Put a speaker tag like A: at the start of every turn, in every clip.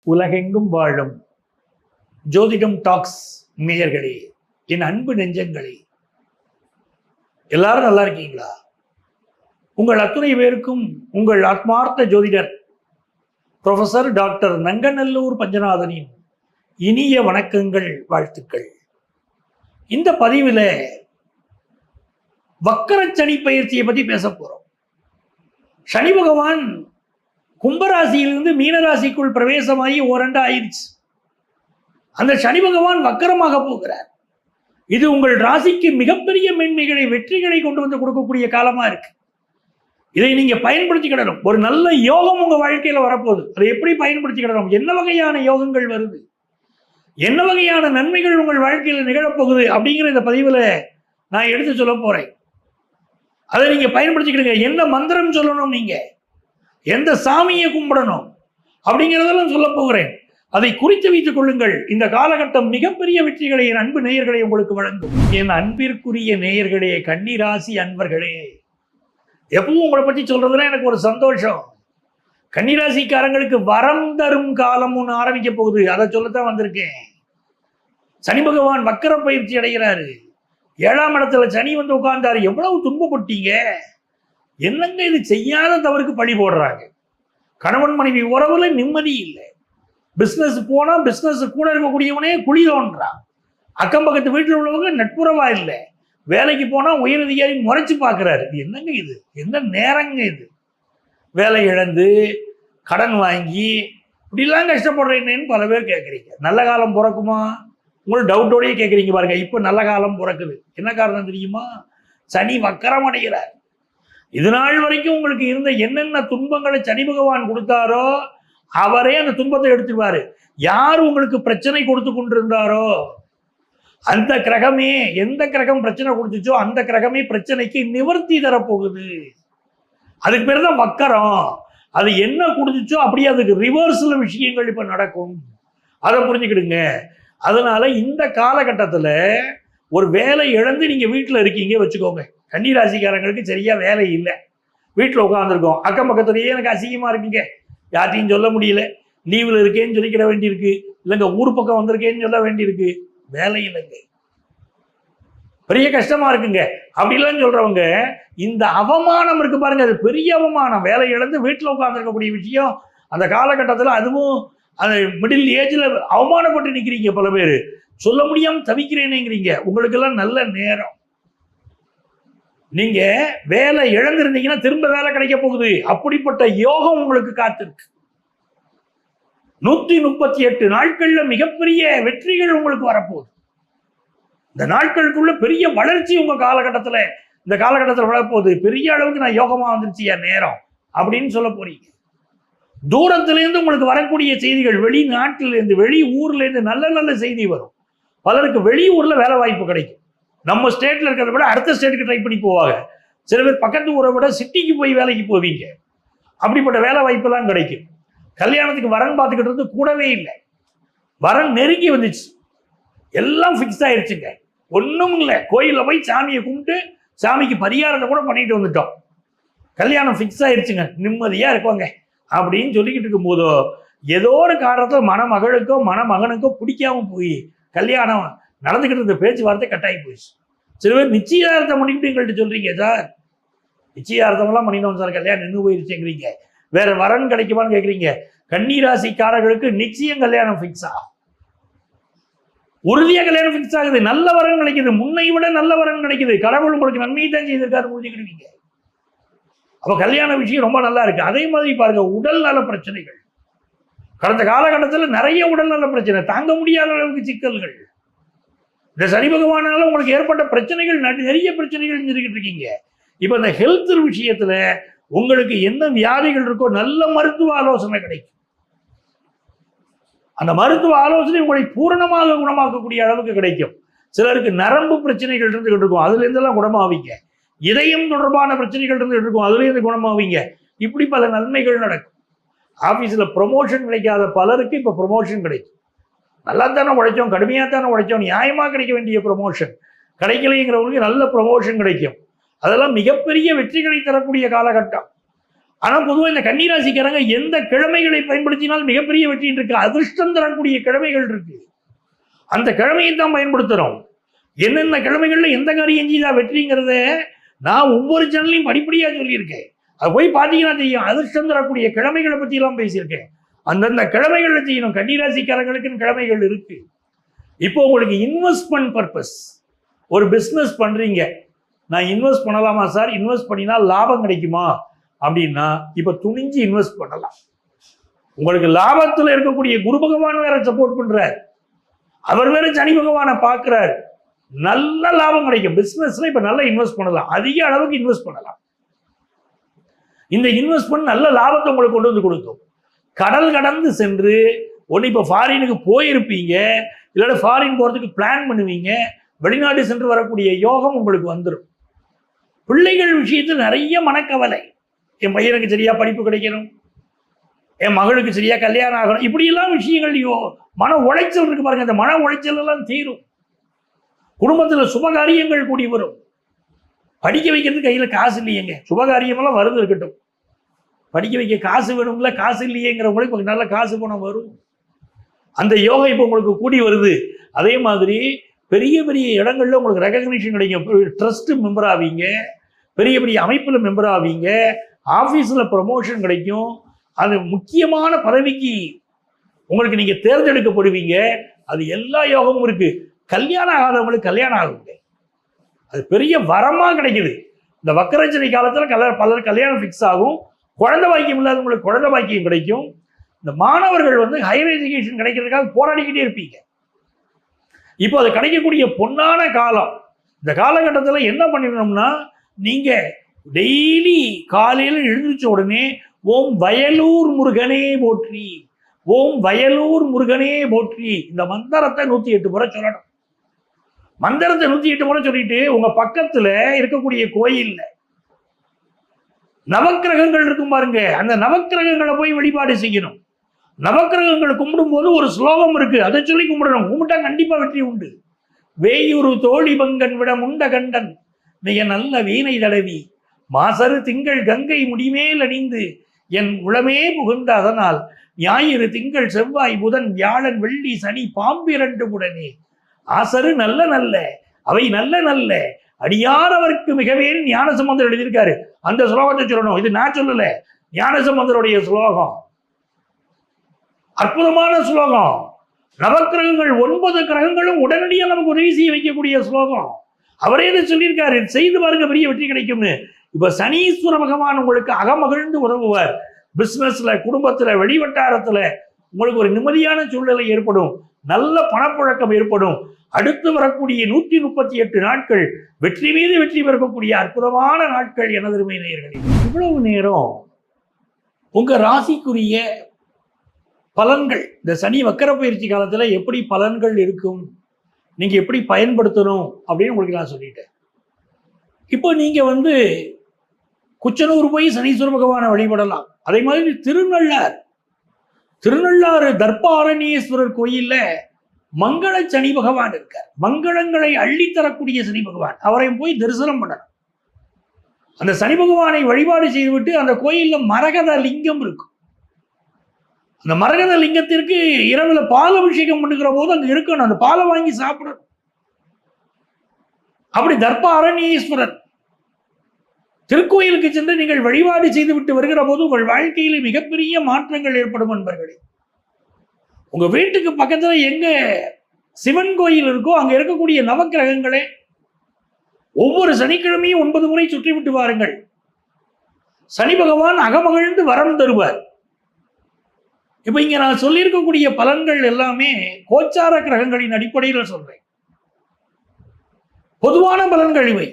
A: உலகெங்கும் வாழும் ஜோதிடம் டாக்ஸ் நேயர்களே, என் அன்பு நெஞ்சங்களே, எல்லாரும் நல்லா இருக்கீங்களா? உங்கள் அத்துணை பேருக்கும் உங்கள் ஆத்மார்த்த ஜோதிடர் ப்ரொஃபசர் டாக்டர் நங்கநல்லூர் பஞ்சநாதனின் இனிய வணக்கங்கள், வாழ்த்துக்கள். இந்த பதிவில் வக்கர சனி பயிற்சியை பற்றி பேச போறோம். சனி பகவான் கும்பராசியிலிருந்து மீனராசிக்குள் பிரவேசமாகி ஓரண்டு ஆயிடுச்சு. அந்த சனி பகவான் வக்கரமாக போகிறார். இது உங்கள் ராசிக்கு மிகப்பெரிய மேன்மைகளை, வெற்றிகளை கொண்டு வந்து கொடுக்கக்கூடிய காலமா இருக்கு. இதை நீங்க பயன்படுத்திக்கிடணும். ஒரு நல்ல யோகம் உங்க வாழ்க்கையில வரப்போகுது. அதை எப்படி பயன்படுத்திக்கிடணும்? என்ன வகையான யோகங்கள் வருது, என்ன வகையான நன்மைகள் உங்கள் வாழ்க்கையில நிகழப்போகுது அப்படிங்கிற இந்த பதிவுல நான் எடுத்து சொல்ல போறேன். அதை நீங்க பயன்படுத்திக்கிடுங்க. என்ன மந்திரம் சொல்லணும், நீங்க எந்த சாமியை கும்பிடணும் அப்படிங்கிறதெல்லாம் சொல்ல போகிறேன். அதை குறித்து வைத்துக் கொள்ளுங்கள். இந்த காலகட்டம் மிகப்பெரிய வெற்றிகளை என் அன்பு நேயர்களை உங்களுக்கு வழங்கும். என் அன்பிற்குரிய நேயர்களே, கன்னிராசி அன்பர்களே, எப்பவும் உங்களை பற்றி சொல்றதுல எனக்கு ஒரு சந்தோஷம். கன்னிராசிக்காரங்களுக்கு வரம் தரும் காலம் ஒன்று ஆரம்பிக்க போகுது. அதை சொல்லத்தான் வந்திருக்கேன். சனி பகவான் வக்கர பயிற்சி அடைகிறாரு. 7ஆம் இடத்துல சனி வந்து உட்கார்ந்தாரு. எவ்வளவு துன்பப்பட்டீங்க, என்னங்க இது? செய்யாத தவறுக்கு பழி போடுறாங்க. கணவன் மனைவி உறவுல நிம்மதி இல்லை. பிசினஸ் போனா பிசினஸ் கூட இருக்கக்கூடியவனே குழி தோன்றான். அக்கம் பக்கத்து வீட்டில் உள்ளவங்க நட்புறவா இல்லை. வேலைக்கு போனா உயரதிகாரி முறைச்சு பார்க்கிறாரு. இது என்னங்க இது? என்ன நேரங்க இது? வேலை இழந்து கடன் வாங்கி இப்படிலாம் கஷ்டப்படுறேன்னு பல பேர் கேட்குறீங்க. நல்ல காலம் பிறக்குமா? உங்களுக்கு டவுட்டோடய கேட்குறீங்க பாருங்க. இப்போ நல்ல காலம் பிறக்குது. என்ன காரணம் தெரியுமா? சனி வக்கரம் அடைகிறார். இது நாள் வரைக்கும் உங்களுக்கு இருந்த என்னென்ன துன்பங்களை சனி பகவான் கொடுத்தாரோ அவரே அந்த துன்பத்தை எடுத்துருவாரு. யார் உங்களுக்கு பிரச்சனை கொடுத்து கொண்டிருந்தாரோ அந்த கிரகமே, எந்த கிரகம் பிரச்சனை கொடுத்துச்சோ அந்த கிரகமே பிரச்சனைக்கு நிவர்த்தி தரப்போகுது. அதுக்கு பேர் தான் வக்கரம். அது என்ன கொடுத்துச்சோ அப்படியே அதுக்கு ரிவர்ஸ்ல விஷயங்கள் இப்ப நடக்கும். அதை புரிஞ்சுக்கிடுங்க. அதனால இந்த காலகட்டத்தில் ஒரு வேலை இழந்து நீங்க வீட்டில் இருக்கீங்க வச்சுக்கோங்க. கன்னிராசிக்காரங்களுக்கு சரியா வேலை இல்லை, வீட்டில் உட்காந்துருக்கோம். அக்கம் பக்கத்துலேயே எனக்கு அசிங்கமா இருக்குங்க, யார்ட்டையும் சொல்ல முடியல, லீவில் இருக்கேன்னு சொல்லிக்கிட வேண்டியிருக்கு, இல்லைங்க ஊர் பக்கம் வந்திருக்கேன்னு சொல்ல வேண்டியிருக்கு, வேலை இல்லைங்க, பெரிய கஷ்டமா இருக்குங்க அப்படிலாம் சொல்றவங்க, இந்த அவமானம் இருக்கு பாருங்க, அது பெரிய அவமானம். வேலை இழந்து வீட்டில் உட்காந்துருக்கக்கூடிய விஷயம் அந்த காலகட்டத்தில், அதுவும் அந்த மிடில் ஏஜ்ல அவமானப்பட்டு நிற்கிறீங்க. பல பேர் சொல்ல முடியாம தவிக்கிறேனேங்கிறீங்க. உங்களுக்கெல்லாம் நல்ல நேரம். நீங்க வேலை இழந்திருந்தீங்கன்னா திரும்ப வேலை கிடைக்க போகுது. அப்படிப்பட்ட யோகம் உங்களுக்கு காத்திருக்கு. 138 நாட்கள்ல மிகப்பெரிய வெற்றிகள் உங்களுக்கு வரப்போகுது. இந்த நாட்களுக்குள்ள பெரிய வளர்ச்சி உங்க காலகட்டத்துல, இந்த காலகட்டத்தில் வரப்போகுது. பெரிய அளவுக்கு நான் யோகமா வந்துருச்சு என் நேரம் அப்படின்னு சொல்ல போறீங்க. தூரத்திலேருந்து உங்களுக்கு வரக்கூடிய செய்திகள், வெளிநாட்டிலேருந்து வெளி ஊர்ல இருந்து நல்ல நல்ல செய்தி வரும். பலருக்கு வெளியூர்ல வேலை வாய்ப்பு கிடைக்கும். நம்ம ஸ்டேட்ல இருக்கிறத விட அடுத்த ஸ்டேட்டுக்கு ட்ரை பண்ணி போவாங்க. சில பேர் பக்கத்து ஊரை விட சிட்டிக்கு போய் வேலைக்கு போவீங்க. அப்படிப்பட்ட வேலை வாய்ப்பெல்லாம் கிடைக்கும். கல்யாணத்துக்கு வரன் பார்த்துக்கிட்டு இருந்து கூடவே இல்லை, வரன் நெருங்கி வந்துச்சு, எல்லாம் ஃபிக்ஸ் ஆயிடுச்சுங்க. ஒன்றும் இல்லை, கோயிலில் போய் சாமியை கும்பிட்டு சாமிக்கு பரிகாரத்தை கூட பண்ணிட்டு வந்துட்டோம், கல்யாணம் ஃபிக்ஸ் ஆயிடுச்சுங்க, நிம்மதியா இருக்கோங்க அப்படின்னு சொல்லிக்கிட்டு இருக்கும் போதோ ஏதோ ஒரு காரணத்தில் மணமகளுக்கோ மணமகனுக்கோ பிடிக்காம போய் கல்யாணம் நடந்துக்கிட்டு இருந்த பேச்சுவார்த்தை கட்டாயி போயிடுச்சு. சில பேர் நிச்சயார்த்தம் பண்ணிக்கிட்டு எங்கள்கிட்ட சொல்றீங்க, சார் நிச்சயார்த்தமெல்லாம் பண்ணினோம் சார், கல்யாணம் நின்று போயிருச்சுங்கிறீங்க, வேற வரன் கிடைக்குமான்னு கேட்குறீங்க. கன்னிராசிக்காரர்களுக்கு நிச்சயம் கல்யாணம் ஃபிக்ஸ் ஆகும். உறுதியாக கல்யாணம் ஃபிக்ஸ் ஆகுது. நல்ல வரன் கிடைக்குது, முன்னை விட நல்ல வரன் கிடைக்குது. கடவுள் உங்களுக்கு நன்மையை தான் செய்திருக்காரு, புரிஞ்சுக்கிடுவீங்க. அப்போ கல்யாண விஷயம் ரொம்ப நல்லா இருக்கு. அதே மாதிரி பாருங்க, உடல் நல பிரச்சனைகள் கடந்த காலகட்டத்தில் நிறைய உடல் நல பிரச்சனை, தாங்க முடியாத அளவுக்கு சிக்கல்கள். இந்த சனி பகவானால உங்களுக்கு ஏற்பட்ட பிரச்சனைகள், நிறைய பிரச்சனைகள் இருந்துகிட்டு இருக்கீங்க. இப்ப இந்த ஹெல்த் விஷயத்துல உங்களுக்கு என்ன வியாதிகள் இருக்கோ நல்ல மருத்துவ ஆலோசனை கிடைக்கும். அந்த மருத்துவ ஆலோசனை உங்களை பூரணமாக குணமாக்கக்கூடிய அளவுக்கு கிடைக்கும். சிலருக்கு நரம்பு பிரச்சனைகள் இருந்துகிட்டு இருக்கும், அதுல இருந்தெல்லாம் குணமாவீங்க. இதயம் தொடர்பான பிரச்சனைகள் இருந்துகிட்டு இருக்கும், அதுல இருந்து குணமாவீங்க. இப்படி பல நன்மைகள் நடக்கும். ஆபீஸ்ல ப்ரொமோஷன் கிடைக்காத பலருக்கு இப்ப ப்ரொமோஷன் கிடைக்கும். நல்லா தானே உழைச்சோம், கடுமையாக தானே உழைச்சோம், நியாயமாக கிடைக்க வேண்டிய ப்ரொமோஷன் கிடைக்கலைங்கிறவங்களுக்கு நல்ல ப்ரொமோஷன் கிடைக்கும். அதெல்லாம் மிகப்பெரிய வெற்றிகளை தரக்கூடிய காலகட்டம். ஆனா பொதுவாக இந்த கன்னிராசிக்காரங்க எந்த கிழமைகளை பயன்படுத்தினால் மிகப்பெரிய வெற்றி இருக்கு, அதிர்ஷ்டம் தரக்கூடிய கிழமைகள் இருக்கு, அந்த கிழமையை தான் பயன்படுத்துறோம். என்னென்ன கிழமைகள்ல எந்த காரியம் செய்தா வெற்றிங்கிறத நான் ஒவ்வொரு சேனல்லையும் படிப்படியா சொல்லியிருக்கேன். அது போய் பார்த்தீங்கன்னா தெரியும். அதிர்ஷ்டம் தரக்கூடிய கிழமைகளை பத்தி எல்லாம் பேசியிருக்கேன். அந்தந்த கிழமைகள்ல செய்யணும். கன்னிராசிக்காரங்களுக்குன்னு கிழமைகள் இருக்கு. இப்போ உங்களுக்கு இன்வெஸ்ட்மெண்ட் பர்பஸ், ஒரு பிஸ்னஸ் பண்றீங்க, நான் இன்வெஸ்ட் பண்ணலாமா சார், இன்வெஸ்ட் பண்ணினா லாபம் கிடைக்குமா அப்படின்னா இப்ப துணிஞ்சு இன்வெஸ்ட் பண்ணலாம். உங்களுக்கு லாபத்துல இருக்கக்கூடிய குரு பகவான் வேற சப்போர்ட் பண்றார், அவர் வேற சனி பகவானை பார்க்கிறார், நல்ல லாபம் கிடைக்கும். பிசினஸ்ல இப்ப நல்லா இன்வெஸ்ட் பண்ணலாம், அதிக அளவுக்கு இன்வெஸ்ட் பண்ணலாம். இந்த இன்வெஸ்ட்மெண்ட் நல்ல லாபத்தை உங்களுக்கு கொண்டு வந்து கொடுக்கும். கடல் கடந்து சென்று ஒன்று இப்போ ஃபாரினுக்கு போயிருப்பீங்க, இல்லைன்னா ஃபாரின் போகிறதுக்கு பிளான் பண்ணுவீங்க, வெளிநாடு சென்று வரக்கூடிய யோகம் உங்களுக்கு வந்துடும். பிள்ளைகள் விஷயத்தில் நிறைய மனக்கவலை, என் பையனுக்கு சரியா படிப்பு கிடைக்கணும், என் மகளுக்கு சரியா கல்யாணம் ஆகணும், இப்படியெல்லாம் விஷயங்கள்லையோ மன உளைச்சல் இருக்கு பாருங்க. அந்த மன உளைச்சல் எல்லாம் தீரும். குடும்பத்தில் சுபகாரியங்கள் கூடி வரும். படிக்க வைக்கிறது கையில் காசு இல்லையேங்க, சுபகாரியமெல்லாம் வருது இருக்கட்டும், படிக்க வைக்க காசு வேணும்ல, காசு இல்லையேங்கிறவங்களுக்கு இப்போ நல்ல காசு பணம் வரும். அந்த யோகம் இப்போ உங்களுக்கு கூடி வருது. அதே மாதிரி பெரிய பெரிய இடங்கள்ல உங்களுக்கு ரெகக்னிஷன் கிடைக்கும். ட்ரஸ்ட் மெம்பர் ஆவீங்க, பெரிய பெரிய அமைப்பில் மெம்பர் ஆவீங்க, ஆஃபீஸில் ப்ரமோஷன் கிடைக்கும், அது முக்கியமான பதவிக்கு உங்களுக்கு நீங்கள் தேர்ந்தெடுக்கப்படுவீங்க. அது எல்லா யோகமும் இருக்கு. கல்யாணம் ஆகாதவங்களுக்கு கல்யாணம் ஆகுங்க, அது பெரிய வரமாக கிடைக்குது. இந்த வக்கரச்சனை காலத்தில் பலர் கல்யாணம் ஃபிக்ஸ் ஆகும். குழந்தை பாக்கியம் இல்லாதவங்களுக்கு குழந்தை பாக்கியம் கிடைக்கும். இந்த மாணவர்கள் வந்து ஹையர் எஜுகேஷன் கிடைக்கிறதுக்காக போராடிக்கிட்டே இருப்பீங்க. இப்போ அது கிடைக்கக்கூடிய பொன்னான காலம். இந்த காலகட்டத்தில் என்ன பண்ணிடணும்னா, நீங்க டெய்லி காலையில் எழுந்திரிச்ச உடனே ஓம் வயலூர் முருகனே போற்றி, ஓம் வயலூர் முருகனே போற்றி இந்த மந்திரத்தை 108 முறை சொல்லணும். மந்திரத்தை 108 முறை சொல்லிட்டு உங்க பக்கத்துல இருக்கக்கூடிய கோயில்ல நவக்கிரகங்கள் இருக்கும் பாருங்க, அந்த நவக்கிரகங்களை போய் வழிபாடு செய்யணும். நவக்கிரகங்களை கும்பிடும் போது ஒரு ஸ்லோகம் இருக்கு, அதை சொல்லி கும்பிடணும். கும்பிட்டா கண்டிப்பா வெற்றி உண்டு. வேயுரு தோழி பங்கன் விட முண்ட கண்டன் மிக நல்ல வீணை தடவி மாசரு திங்கள் கங்கை முடிமேல் அணிந்து என் உளமே புகுந்த அதனால் ஞாயிறு திங்கள் செவ்வாய் புதன் வியாழன் வெள்ளி சனி பாம்பிரண்டு உடனே ஆசரு நல்ல நல்ல அவை நல்ல நல்ல அடியார் அவருக்கு மிகவே ஞானசம்பந்தர் எழுதியிருக்காரு. அந்த ஸ்லோகத்தை சொல்லணும். இது நான் சொல்லல, ஞானசம்பந்தருடைய ஸ்லோகம். அற்புதமான ஸ்லோகம். நவக்கிரகங்கள் 9 கிரகங்களும் உடனடியாக நமக்கு உதவி செய்ய வைக்கக்கூடிய ஸ்லோகம். அவரே இதை சொல்லியிருக்காரு, செய்து பாருங்க பெரிய வெற்றி கிடைக்கும்னு. இப்ப சனீஸ்வர பகவான் உங்களுக்கு அகமகிழ்ந்து உதவுவார். பிசினஸ்ல, குடும்பத்துல, வெளிவட்டாரத்துல உங்களுக்கு ஒரு நிம்மதியான சூழ்நிலை ஏற்படும், நல்ல பணப்புழக்கம் ஏற்படும். அடுத்து வரக்கூடிய 138 நாட்கள் வெற்றி மீது வெற்றி பெறக்கூடிய அற்புதமான நாட்கள் எனதருமை நேயர்களே. இவ்வளவு நேரம் உங்க ராசிக்குரிய பலன்கள், இந்த சனி வக்கர பயிற்சி காலத்துல எப்படி பலன்கள் இருக்கும், நீங்க எப்படி பயன்படுத்தணும் அப்படின்னு உங்களுக்கு நான் சொல்லிட்டேன். இப்போ நீங்க வந்து குச்சனூர் போய் சனீஸ்வர பகவானை வழிபடலாம். அதே மாதிரி திருநள்ளாறு தர்பாரண்யேஸ்வரர் கோயில்ல மங்கள சனி பகவான் இருக்கார். மங்களங்களை அள்ளித்தரக்கூடிய சனி பகவான், அவரையும் போய் தரிசனம் பண்ணணும். அந்த சனி பகவானை வழிபாடு செய்துவிட்டு அந்த கோயில்ல மரகத லிங்கம் இருக்கும். அந்த மரகத லிங்கத்திற்கு இரவுல பால் அபிஷேகம் பண்ணுகிற போது அங்க இருக்கணும், அந்த பாலை வாங்கி சாப்பிடணும். அப்படி தர்பாரண்யேஸ்வரர் திருக்கோயிலுக்கு சென்று நீங்கள் வழிபாடு செய்து விட்டு வருகிற போது உங்கள் வாழ்க்கையில் மிகப்பெரிய மாற்றங்கள் ஏற்படும் என்பர்களே. உங்க வீட்டுக்கு பக்கத்துல எங்க சிவன் கோயில் இருக்கோ அங்க இருக்கக்கூடிய நவக்கிரகங்களே ஒவ்வொரு சனிக்கிழமையும் 9 முறை சுற்றி விட்டு வாருங்கள். சனி பகவான் அகமகிழ்ந்து வரம் தருவார். இப்ப இங்க நான் சொல்லியிருக்கக்கூடிய பலன்கள் எல்லாமே கோச்சார கிரகங்களின் அடிப்படையில் சொல்றேன். பொதுவான பலன்கள் இவை.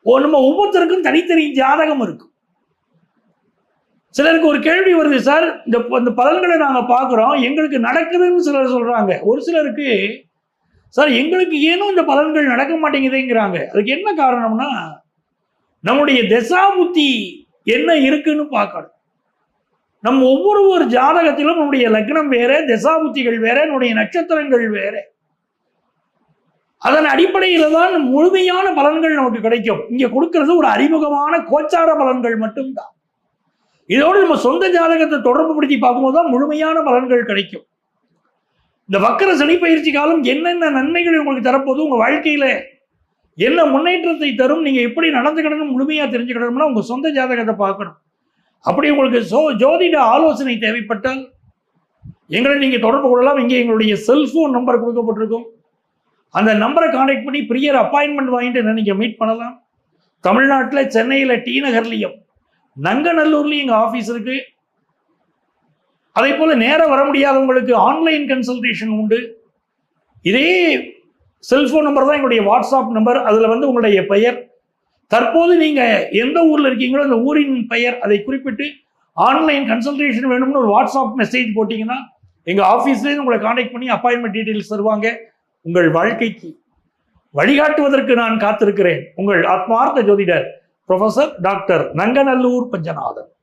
A: நம்ம ஒவ்வொருத்தருக்கும் தனித்தனி ஜாதகம் இருக்கும். சிலருக்கு ஒரு கேள்வி வருது, சார் இந்த பலன்களை நாங்க பார்க்கிறோம், எங்களுக்கு நடக்குதுன்னு சிலர் சொல்றாங்க. ஒரு சிலருக்கு சார் எங்களுக்கு ஏனும் இந்த பலன்கள் நடக்க மாட்டேங்குதுங்கிறாங்க. அதுக்கு என்ன காரணம்னா, நம்முடைய தசா புத்தி என்ன இருக்குன்னு பார்க்கணும். நம்ம ஒவ்வொரு ஜாதகத்திலும் நம்முடைய லக்னம் வேற, தசா புத்திகள் வேற, நம்முடைய நட்சத்திரங்கள் வேற. அதன் அடிப்படையில தான் முழுமையான பலன்கள் நமக்கு கிடைக்கும். இங்க கொடுக்கிறது ஒரு அறிமுகமான கோச்சார பலன்கள் மட்டும்தான். இதோடு நம்ம சொந்த ஜாதகத்தை தொடர்பு படுத்தி பார்க்கும்போது தான் முழுமையான பலன்கள் கிடைக்கும். இந்த வக்கர சனி பயிற்சி காலம் என்னென்ன நன்மைகள் உங்களுக்கு தரப்போது, உங்க வாழ்க்கையில என்ன முன்னேற்றத்தை தரும், நீங்க எப்படி நடந்துக்கணும் முழுமையா தெரிஞ்சுக்கணும்னா உங்க சொந்த ஜாதகத்தை பார்க்கணும். அப்படி உங்களுக்கு ஜோதிட ஆலோசனை தேவைப்பட்டால் எங்களை நீங்க தொடர்பு கொள்ளலாம். இங்கே எங்களுடைய செல்போன் நம்பர் கொடுக்கப்பட்டிருக்கும். அந்த நம்பரை கான்டாக்ட் பண்ணி ப்ரியர் அப்பாயின்மெண்ட் வாங்கிட்டு நீங்க மீட் பண்ணலாம். தமிழ்நாட்டில் சென்னையில் டி நகர்லையும் நங்கநல்லூர்லையும் எங்கள் ஆஃபீஸ் இருக்கு. அதே போல நேரம் வர முடியாதவங்களுக்கு ஆன்லைன் கன்சல்டேஷன் உண்டு. இதே செல்போன் நம்பர் தான் எங்களுடைய வாட்ஸ்அப் நம்பர். அதில் வந்து உங்களுடைய பெயர், தற்போது நீங்க எந்த ஊர்ல இருக்கீங்களோ அந்த ஊரின் பெயர் அதை குறிப்பிட்டு ஆன்லைன் கன்சல்டேஷன் வேணும்னு ஒரு வாட்ஸ்அப் மெசேஜ் போட்டீங்கன்னா எங்க ஆஃபீஸ்லேயே உங்களை கான்டாக்ட் பண்ணி அப்பாயின்மெண்ட் டீட்டெயில்ஸ் தருவாங்க. உங்கள் வாழ்க்கைக்கு வழிகாட்டுவதற்கு நான் காத்திருக்கிறேன். உங்கள் ஆத்மார்த்த ஜோதிடர் ப்ரொஃபசர் டாக்டர் நங்கநல்லூர் பஞ்சநாதன்.